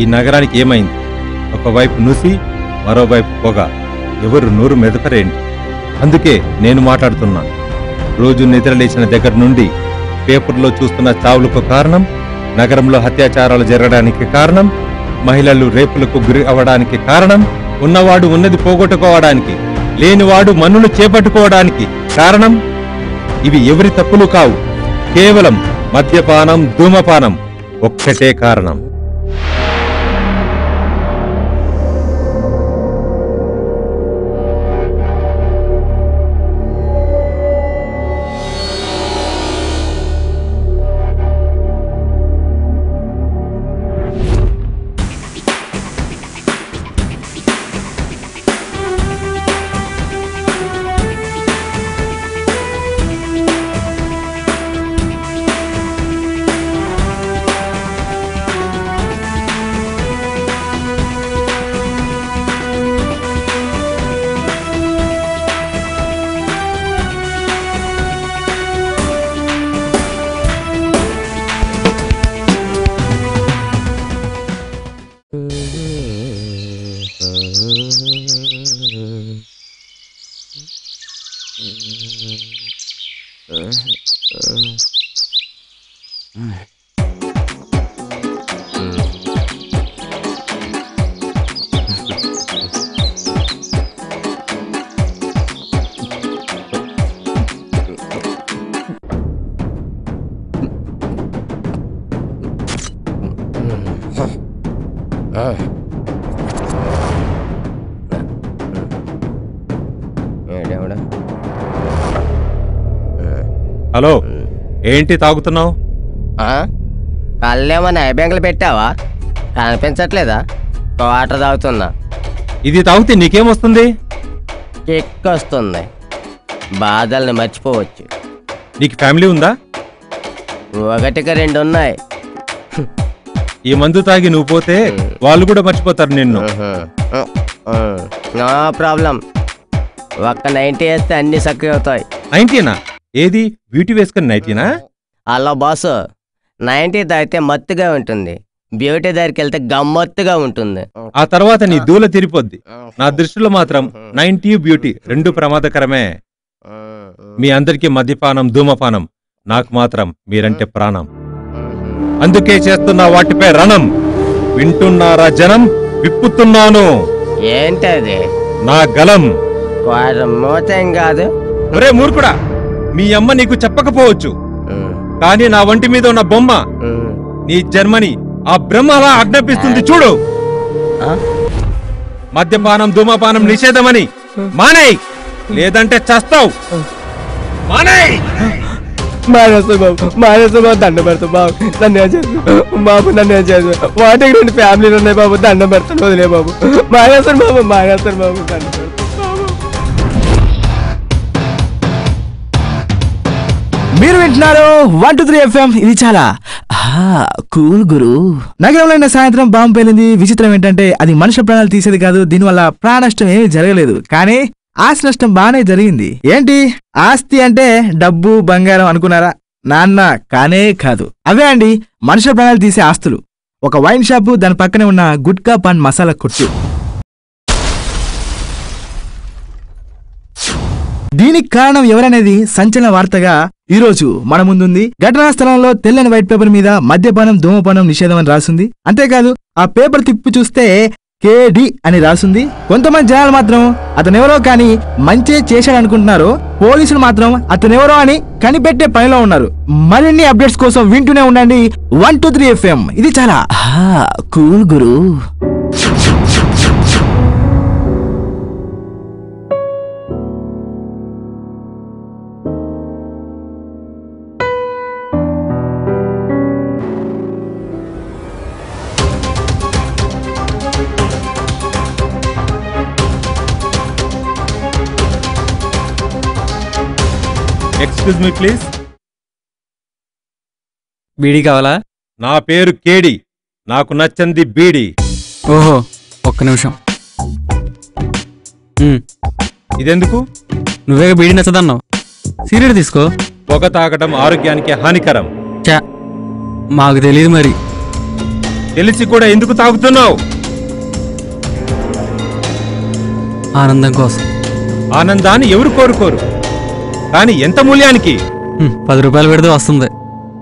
ఈ నగరానికి ఏమైంది? ఒకవైపు నుసి, మరోవైపు పొగ. ఎవరు నోరు మెదపరేంటి? అందుకే నేను మాట్లాడుతున్నాను. రోజు నిద్రలేచిన దగ్గర నుండి పేపర్లో చూస్తున్న చావులకు కారణం, నగరంలో అత్యాచారాలు జరగడానికి కారణం, మహిళలు రేపులకు గురి అవ్వడానికి కారణం, ఉన్నవాడు ఉన్నది పోగొట్టుకోవడానికి, లేనివాడు మన్నును చేపట్టుకోవడానికి కారణం. ఇవి ఎవరి తప్పులు కావు, కేవలం మద్యపానం, ధూమపానం ఒక్కటే కారణం. హలో, ఏంటి తాగుతున్నావు? కళ్ళేమన్నా బ్యాంకులు పెట్టావా? కనిపించట్లేదా? వాటర్ తాగుతున్నా. ఇది తాగితే నీకేమొస్తుంది? కిక్ వస్తుంది. బాధల్ని మర్చిపోవచ్చు. నీకు ఫ్యామిలీ ఉందా? ఒకటికి రెండు ఉన్నాయి. ఈ మందు తాగి నువ్వు పోతే వాళ్ళు కూడా మర్చిపోతారు నిన్ను. No problem. ఒక్క 90 వేస్తే అన్ని సక్రియ అవుతాయి. 90నా? ఏది బ్యూటీ వేసుకుని 90నా? అలా బాసు, 90 తాగితే మత్తుగా ఉంటుంది, బ్యూటీ దగ్గరికి వెళ్తే గమ్మత్తుగా ఉంటుంది. ఆ తర్వాత నీ దూల తిరిపోద్ది. నా దృష్టిలో మాత్రం 90 బ్యూటీ రెండు ప్రమాదకరమే. మీ అందరికీ మద్యపానం, ధూమపానం, నాకు మాత్రం మీరంటే ప్రాణం. అందుకే చేస్తున్న వాటిపై రణం. వింటున్నారా జనం? విప్పుతున్నాను. ఏంటది? నా గలం. మూతం కాదు. ఒరే మూర్ఖుడా, మీ అమ్మ నీకు చెప్పకపోవచ్చు, కానీ నా వంటి మీద ఉన్న బొమ్మ నీ జన్మని ఆ బ్రహ్మ అలా ఆజ్ఞాపిస్తుంది చూడు. మద్యపానం, ధూమపానం నిషేధమని మానేయ్, లేదంటే చస్తావు. మానేయ్. మానేస్తా బాబు, మానేస్తా బాబు, దండం పెడతా బాబు, నన్ను ఏం చేస్తాను బాబు, నన్ను ఏం చేస్తాను. వాటికి 2 ఫ్యామిలీలు ఉన్నాయి బాబు, దండం పెడతాను, వదిలే బాబు. మానేస్తాను బాబు, మానేస్తాను బాబు, దండం పెడతాను. మీరు వింటున్నారు 123 FM. ఇది చాలా కూల్ గురు. నగరంలో సాయంత్రం బాంబు పేలింది. విచిత్రం ఏంటంటే అది మనుషుల ప్రాణాలు తీసేది కాదు. దీనివల్ల ప్రాణ నష్టం ఏమీ జరగలేదు, కానీ ఆస్తి నష్టం బాగానే జరిగింది. ఏంటి ఆస్తి అంటే డబ్బు, బంగారం అనుకున్నారా? నాన్న, కానే కాదు. అవే అండి మనుషుల ప్రాణాలు తీసే ఆస్తులు. ఒక వైన్ షాపు, దాని పక్కనే ఉన్న గుట్కా పాన్ మసాలా కొట్టు. దీనికి కారణం ఎవరనేది సంచలన వార్తగా ఈరోజు మన ముందుంది. ఘటనా స్థలంలో తెల్లని వైట్ పేపర్ మీద మద్యపానం, ధూమపానం నిషేధం అని రాసింది. అంతేకాదు ఆ పేపర్ తిప్పి చూస్తే కేడి అని రాసింది. కొంతమంది జనాలు మాత్రం అతనెవరో కానీ మంచే చేశాడనుకుంటున్నారు. పోలీసులు మాత్రం అతనెవరో అని కనిపెట్టే పనిలో ఉన్నారు. మరిన్ని అప్డేట్స్ కోసం వింటూనే ఉండండి 123 FM. ఇది చాలా కూల్ గురు. Excuse me please. బీడీ కావాలా? నా పేరు కేడి, నాకు నచ్చంది బీడి. ఓహో, ఒక్క నిమిషం. ఇదెందుకు? నువ్వే బీడీ నచ్చదన్నావు, సిగరెట్ తీసుకో. పొగ తాగటం ఆరోగ్యానికి హానికరం. చా, మాకు తెలియదు మరి. తెలిసి కూడా ఎందుకు తాగుతున్నావు? ఆనందం కోసం. ఆనందాన్ని ఎవరు కోరుకోరు, కానీ ఎంత మూల్యానికి? 10 రూపాయలు పెడితే వస్తుంది,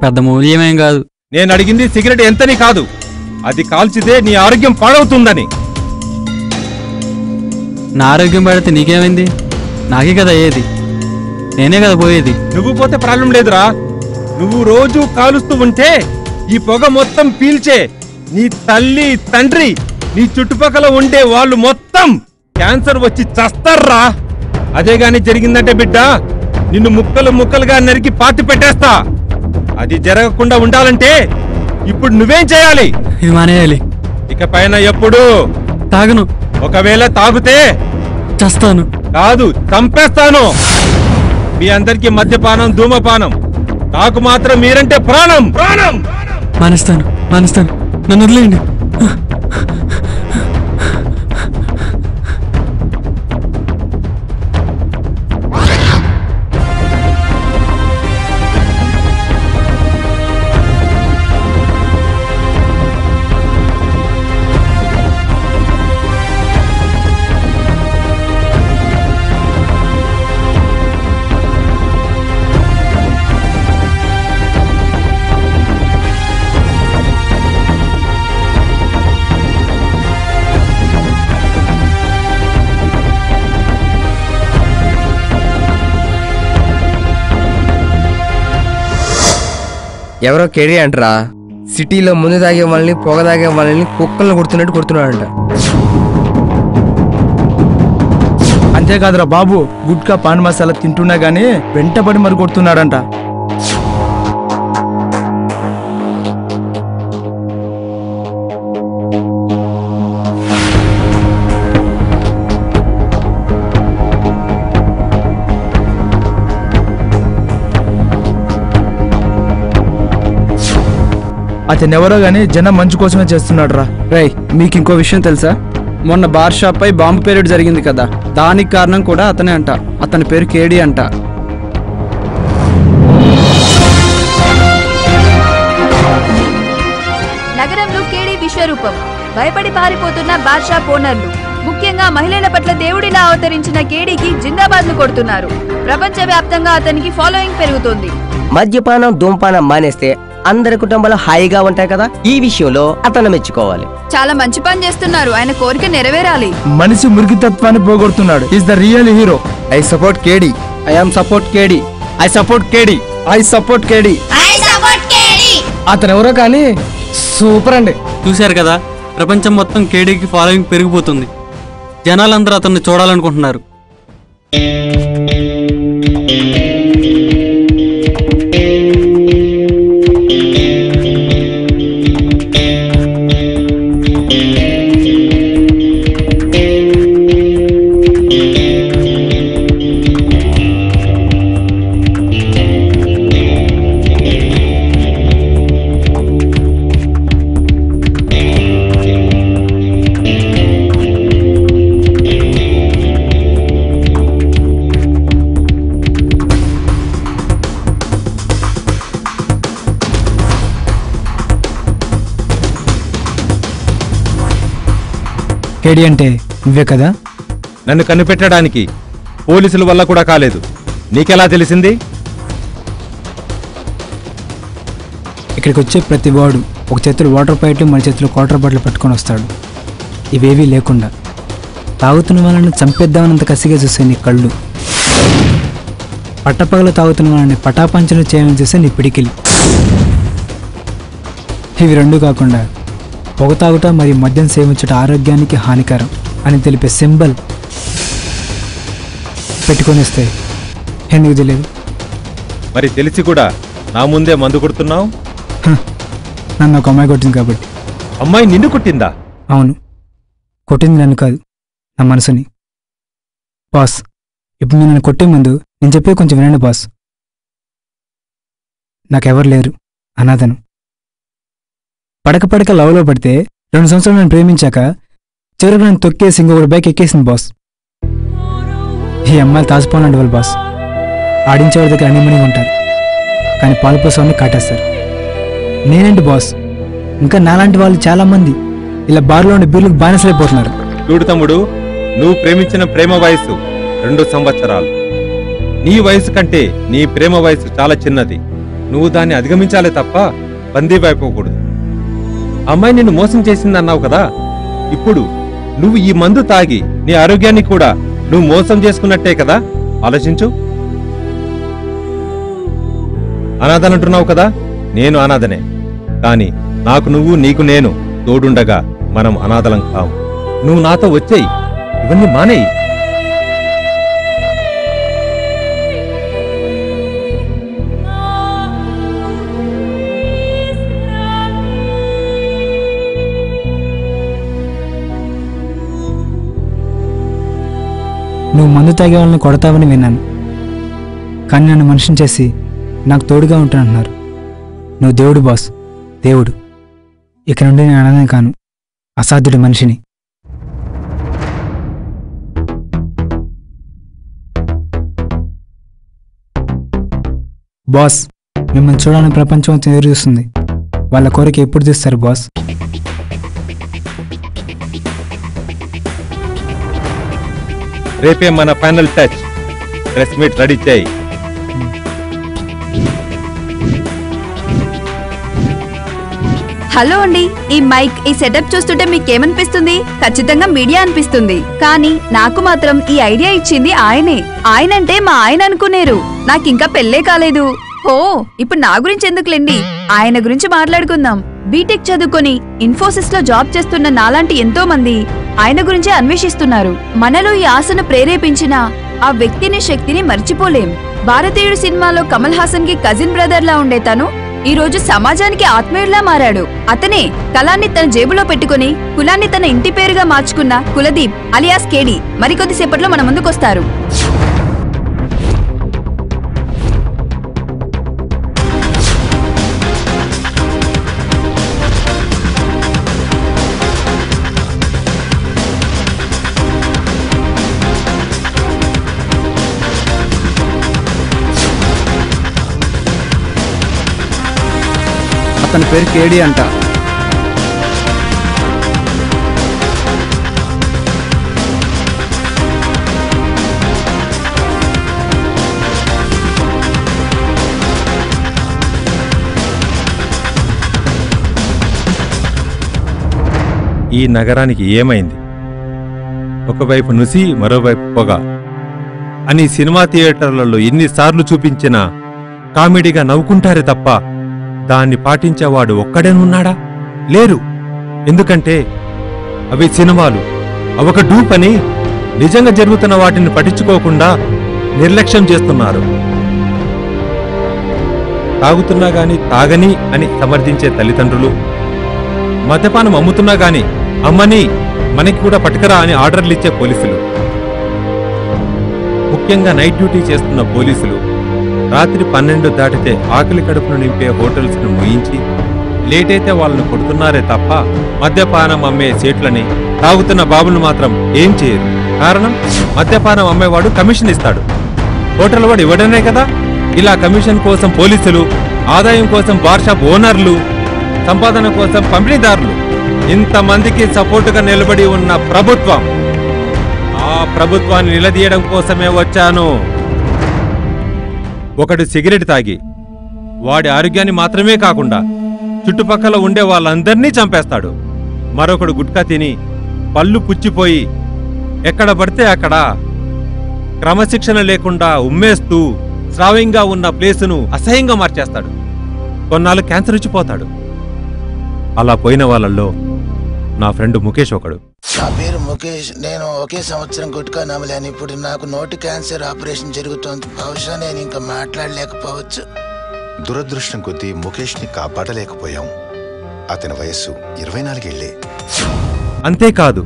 పెద్ద మూల్యమేం కాదు. నేను అడిగింది సిగరెట్ ఎంతని కాదు, అది కాల్చితే నీ ఆరోగ్యం పాడవుతుందని. నా ఆరోగ్యం పడితే నీకేమైంది? నాకే కదా అయ్యేది, నేనే కదా పోయేది. నువ్వు పోతే ప్రాబ్లం లేదురా. నువ్వు రోజు కాలుస్తూ ఉంటే ఈ పొగ మొత్తం పీల్చే నీ తల్లి తండ్రి, నీ చుట్టుపక్కల ఉండే వాళ్ళు మొత్తం క్యాన్సర్ వచ్చి చస్తారా. అదే గాని జరిగిందంటే బిడ్డ, నిన్ను ముక్కలు ముక్కలుగా నరికి పాతి పెట్టేస్తా. అది జరగకుండా ఉండాలంటే ఇప్పుడు నువ్వేం చేయాలి? ఇది మానేయాలి. ఇక పైన ఎప్పుడు తాగను. ఒకవేళ తాగుతే చస్తాను. కాదు, చంపేస్తాను. మీ అందరికి మద్యపానం, ధూమపానం, నాకు మాత్రం మీరంటే ప్రాణం. ప్రాణం మానేస్తాను, మానేస్తాను, నన్ను వదిలేయండి. ఎవరో కేడి అంటరా, సిటీలో ముందు తాగే వాళ్ళని, పొగ తాగే వాళ్ళని కుక్కలను కొడుతున్నట్టు కొడుతున్నాడంట. అంతేకాదురా బాబు, గుట్కా పాన్ మసాలా తింటున్నా గానీ వెంటబడి మరి కొడుతున్నాడంట. అతనెవరో గానీ జనం మంచి కోసమే చేస్తున్నాడు రా. రేయ్, మీకు ఇంకో విషయం తెలుసా? మొన్న బార్ షాప్ పై బాంబు పేలుడు జరిగింది కదా, దానికి కారణం కూడా అతనే అంట. అతని పేరు కేడి అంట. నగరంలో కేడి విశ్వరూపం. భయపడి పారిపోతున్న బార్ షాప్ ఓనర్లు, ముఖ్యంగా మహిళల పట్ల దేవుడిలా అవతరించిన కేడీకి జిందాబాద్ను కొడుతున్నారు. ప్రపంచవ్యాప్తంగా అతనికి ఫాలోయింగ్ పెరుగుతోంది. మద్యపానం, ధూమపానం మానేస్తే అందరి కుటుంబాలు హాయిగా ఉంటాయి కదా. ఈ విషయంలో అతను మెచ్చుకోవాలి. చాలా మంచి పని చేస్తున్నారు, ఆయన కోరిక నెరవేరాలి. మనిషి మురికితత్వాన్ని పోగొడుతున్నాడు. Is the real hero. I support KD. I am support KD. I support KD. I support KD. అతను ఎవరో కానీ సూపర్ అండి. చూశారు కదా, ప్రపంచం మొత్తం కేడీకి ఫాలోయింగ్ పెరిగిపోతుంది. జనాలందరూ అతన్ని చూడాలనుకుంటున్నారు. కేడి అంటే నువ్వే కదా? నన్ను కనిపెట్టడానికి పోలీసుల వల్ల కూడా కాలేదు. నీకెలా తెలిసింది? ఇక్కడికి వచ్చే ప్రతి వాడు ఒక చేతిలో వాటర్ పైట్లు, మన చేతిలో క్వార్టర్ బాటిల్ పట్టుకొని వస్తాడు. ఇవేవీ లేకుండా తాగుతున్న వాళ్ళని చంపేద్దామన్నంత కసిగా చూసే నీ కళ్ళు, పట్టపగలు తాగుతున్న వాళ్ళని పటాపంచలు చేయమని చూసే నీ పిడికిలి. ఇవి రెండు కాకుండా పొగ తాగుట మరియు మద్యం సేవించుట ఆరోగ్యానికి హానికరం అని తెలిపే సింబల్ పెట్టుకొని వస్తే ఎందుకు తెలియదు? మరి తెలిసి కూడా నా ముందే మందు కొడుతున్నావు. నన్ను ఒక అమ్మాయి కొట్టింది కాబట్టి. అమ్మాయి నిన్ను కొట్టిందా? అవును, కొట్టింది నన్ను కాదు, నా మనసుని. బాస్, ఇప్పుడు మీరు నన్ను కొట్టే ముందు నేను చెప్పే కొంచెం వినండి బాస్. నాకెవరు లేరు, అనాథను. పడక లవ్లో పడితే 2 సంవత్సరాలు నన్ను ప్రేమించాక చివరికి నన్ను తొక్కేసి ఇంకొకటి బైక్ ఎక్కేసింది బాస్. ఈ అమ్మాయిలు తాసిపోవాలంటే వాళ్ళు బాస్. ఆడించేవాడి దగ్గర అన్ని మనీ ఉంటారు, కానీ పాలు పోసేవాడిని కాటేస్తారు. నేనేంటి బాస్, ఇంకా నాలాంటి వాళ్ళు చాలా మంది ఇలా బార్లో ఉండే బీర్లకు బానిసలైపోతున్నారు. చూడు తమ్ముడు, నువ్వు ప్రేమించిన ప్రేమ వయసు 2 సంవత్సరాలు. నీ వయసు కంటే నీ ప్రేమ వయసు చాలా చిన్నది. నువ్వు దాన్ని అధిగమించాలే తప్ప బందీవైపోకూడదు. అమ్మాయి నిన్ను మోసం చేసిందన్నావు కదా, ఇప్పుడు నువ్వు ఈ మందు తాగి నీ ఆరోగ్యాన్ని కూడా నువ్వు మోసం చేసుకున్నట్టే కదా. ఆలోచించు. అనాథనంటున్నావు కదా, నేను అనాథనే. కాని నాకు నువ్వు, నీకు నేను తోడుండగా మనం అనాథలం కావు. నువ్వు నాతో వచ్చేయి, ఇవన్నీ మానేయి. నువ్వు మందు తాగే వాళ్ళని కొడతావని విన్నాను, కానీ నన్ను మనిషిని చేసి నాకు తోడుగా ఉంటానంటున్నారు. నువ్వు దేవుడు బాస్, దేవుడు. ఇక నుండి నేను అనాథని కాను, అసాధ్యుడి మనిషిని. బాస్, మిమ్మల్ని చూడాలని ప్రపంచం ఎదురు చూస్తుంది. వాళ్ళ కోరిక ఎప్పుడు తీస్తారు బాస్? రేపే మన final touch. Press meet ready చేయి. హలో అండి, ఈ మైక్, ఈ సెటప్ చూస్తుంటే మీకేమనిపిస్తుంది? ఖచ్చితంగా మీడియా అనిపిస్తుంది. కానీ నాకు మాత్రం ఈ ఐడియా ఇచ్చింది ఆయనే. ఆయనంటే మా ఆయన అనుకునేరు. నాకింకా పెళ్ళే కాలేదు. ఓ, ఇప్పుడు నా గురించి ఎందుకులేండి, ఆయన గురించి మాట్లాడుకుందాం. బీటెక్ చదువుకొని ఇన్ఫోసిస్ లో జాబ్ చేస్తున్న నాలాంటి ఎంతో మంది ఆయన గురించే అన్వేషిస్తున్నారు. మనలో ఈ ఆశను ప్రేరేపించిన ఆ వ్యక్తిని, శక్తిని మర్చిపోలేం. భారతీయుడు సినిమాలో కమల్ హాసన్ కి కజిన్ బ్రదర్ లా ఉండే తను ఈ రోజు సమాజానికి ఆత్మీయుడిలా మారాడు. అతనే కళాన్ని తన జేబులో పెట్టుకుని కులాన్ని తన ఇంటి పేరుగా మార్చుకున్న కులదీప్ అలియాస్ కేడి మరికొద్దిసేపట్లో మన ముందుకొస్తారు. అతని పేరు కేడి అంట. ఈ నగరానికి ఏమైంది? ఒకవైపు నుసి, మరోవైపు పొగ అని సినిమా థియేటర్లలో ఎన్నిసార్లు చూపించినా కామెడీగా నవ్వుకుంటారే తప్ప దాన్ని పాటించేవాడు ఒక్కడేనున్నాడా? లేరు. ఎందుకంటే అవి సినిమాలు, అవొక డూపని నిజంగా జరుగుతున్న వాటిని పట్టించుకోకుండా నిర్లక్ష్యం చేస్తున్నారు. తాగుతున్నా గాని తాగని అని సమర్థించే తల్లిదండ్రులు, మద్యపానం అమ్ముతున్నా గాని అమ్మని, మనకి కూడా పట్టుకరా అని ఆర్డర్లిచ్చే పోలీసులు, ముఖ్యంగా నైట్ డ్యూటీ చేస్తున్న పోలీసులు రాత్రి 12 దాటితే ఆకలి కడుపును నింపే హోటల్స్ ను ముయించి లేట్ అయితే వాళ్ళను కొడుతున్నారే తప్ప మద్యపానం అమ్మే సీట్లని, తాగుతున్న బాబులు మాత్రం ఏం చేయరు. కారణం, మద్యపానం అమ్మేవాడు కమిషన్ ఇస్తాడు, హోటల్ వాడు ఇవ్వడమే కదా. ఇలా కమిషన్ కోసం పోలీసులు, ఆదాయం కోసం బార్ షాప్ ఓనర్లు, సంపాదన కోసం పంపిణీదారులు, ఇంతమందికి సపోర్టుగా నిలబడి ఉన్న ప్రభుత్వం, ఆ ప్రభుత్వాన్ని నిలదీయడం కోసమే వచ్చాను. ఒకడు సిగరెట్ తాగి వాడి ఆరోగ్యాన్ని మాత్రమే కాకుండా చుట్టుపక్కల ఉండే వాళ్ళందర్నీ చంపేస్తాడు. మరొకడు గుట్కా తిని పళ్ళు పుచ్చిపోయి ఎక్కడ పడితే అక్కడ క్రమశిక్షణ లేకుండా ఉమ్మేస్తూ స్రావంగా ఉన్న ప్లేసును అసహ్యంగా మార్చేస్తాడు. కొన్నాళ్ళు క్యాన్సర్ వచ్చిపోతాడు. అలా పోయిన వాళ్ళల్లో నా ఫ్రెండ్ ముఖేష్ ఒకడు. నా పేరు ముఖేష్. నేను ఒకే సంవత్సరం గుట్కా నమ్మలేను. ఇప్పుడు నాకు నోటి క్యాన్సర్ ఆపరేషన్ జరుగుతోంది. బహుశా నేను ఇంకా మాట్లాడలేకపోవచ్చు. దురదృష్టం కొద్దీ ముఖేష్ని కాపాడలేకపోయాం. అతని వయస్సు 24 ఏళ్లే. అంతేకాదు,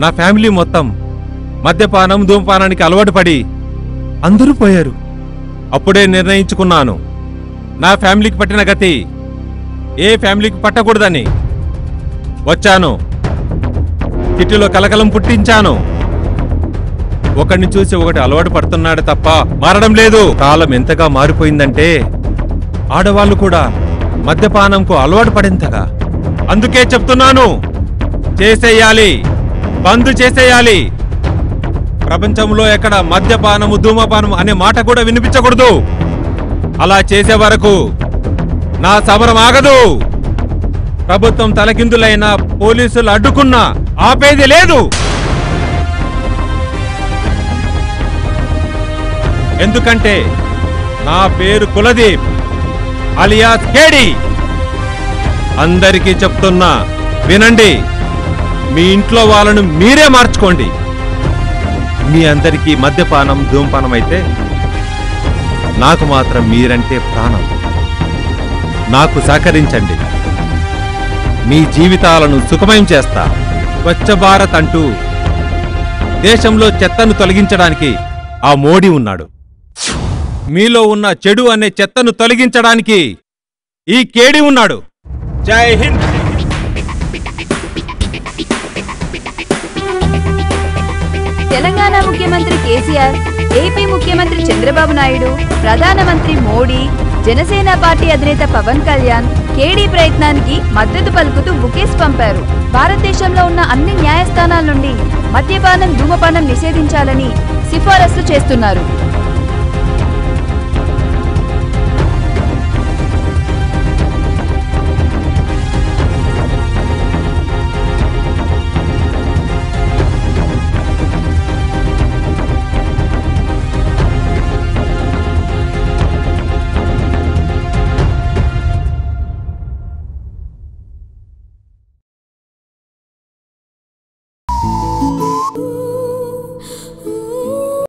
నా ఫ్యామిలీ మొత్తం మద్యపానం, ధూమపానానికి అలవాటు పడి అందరూ పోయారు. అప్పుడే నిర్ణయించుకున్నాను, నా ఫ్యామిలీకి పట్టిన గతి ఏ ఫ్యామిలీకి పట్టకూడదని. వచ్చాను, సిటీలో కలకలం పుట్టించాను. ఒకడిని చూసి ఒకటి అలవాటు పడుతున్నాడు తప్ప మారడం లేదు. కాలం ఎంతగా మారిపోయిందంటే ఆడవాళ్లు కూడా మద్యపానంకు అలవాటు పడింతగా. అందుకే చెప్తున్నాను, చేసేయాలి, బంద్ చేసేయాలి. ప్రపంచంలో ఎక్కడ మద్యపానము ధూమపానం అనే మాట కూడా వినిపించకూడదు. అలా చేసే వరకు నా సమరం ఆగదు. ప్రభుత్వం తలకిందులైన పోలీసులు అడ్డుకున్నా ఆపేది లేదు. ఎందుకంటే నా పేరు కులదీప్ అలియాస్ కేడి. అందరికీ చెప్తున్నా, వినండి. మీ ఇంట్లో వాళ్ళను మీరే మార్చుకోండి. మీ అందరికీ మద్యపానం ధూమపానం అయితే నాకు మాత్రం మీరంటే ప్రాణం. నాకు సహకరించండి, మీ జీవితాలను సుఖమయం చేస్తా. స్వచ్ఛ భారత్ అంటూ దేశంలో చెత్తను తొలగించడానికి ఆ మోడీ ఉన్నాడు. మీలో ఉన్న చెడు అనే చెత్తను తొలగించడానికి ఈ కేడి ఉన్నాడు. జై హింద్. తెలంగాణ ముఖ్యమంత్రి కేసీఆర్, ఏపీ ముఖ్యమంత్రి చంద్రబాబు నాయుడు, ప్రధానమంత్రి మోడీ, జనసేన పార్టీ అధినేత పవన్ కళ్యాణ్ కేడీ ప్రయత్నానికి మద్దతు పలుకుతూ బుకేస్ పంపారు. భారతదేశంలో ఉన్న అన్ని న్యాయస్థానాల నుండి మద్యపానం ధూమపానం నిషేధించాలని సిఫారసు చేస్తున్నారు.